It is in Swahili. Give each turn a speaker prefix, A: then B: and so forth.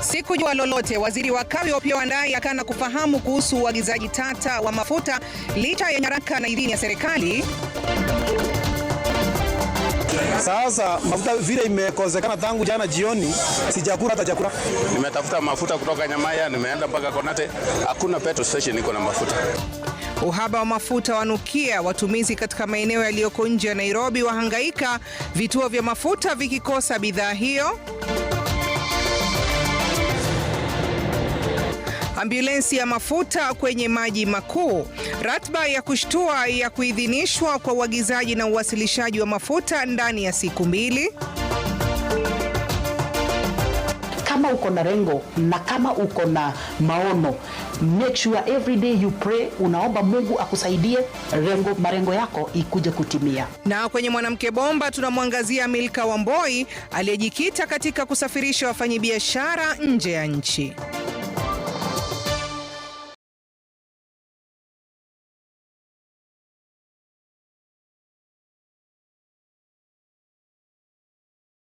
A: Sikujua lolote. Waziri wa Kawi Opiyo Wandayi akana kufahamu kuhusu uagizaji tata wa mafuta licha ya nyaraka na idhini ya serikali.
B: Sasa mafuta vile imekozekana tangu jana jioni, sijakula hata chakula.
C: Nimetafuta mafuta kutoka Nyamaya, nimeenda mpaka Konate, hakuna petrol station iko na mafuta.
A: Uhaba wa mafuta wanukia, watumizi katika maeneo yaliyoko nje ya Nairobi wahangaika, vituo vya mafuta vikikosa bidhaa hiyo. Ambulensi ya mafuta kwenye maji makuu. Ratiba ya kushtua ya kuidhinishwa kwa uagizaji na uwasilishaji wa mafuta ndani ya siku 2.
D: Kama uko na rengo na kama uko na maono, make sure every day you pray, unaomba Mungu akusaidie marengo yako ikuje kutimia.
A: Na kwenye mwanamke bomba tunamwangazia Milka Wamboi aliyejikita katika kusafirisha wafanyabiashara nje ya nchi.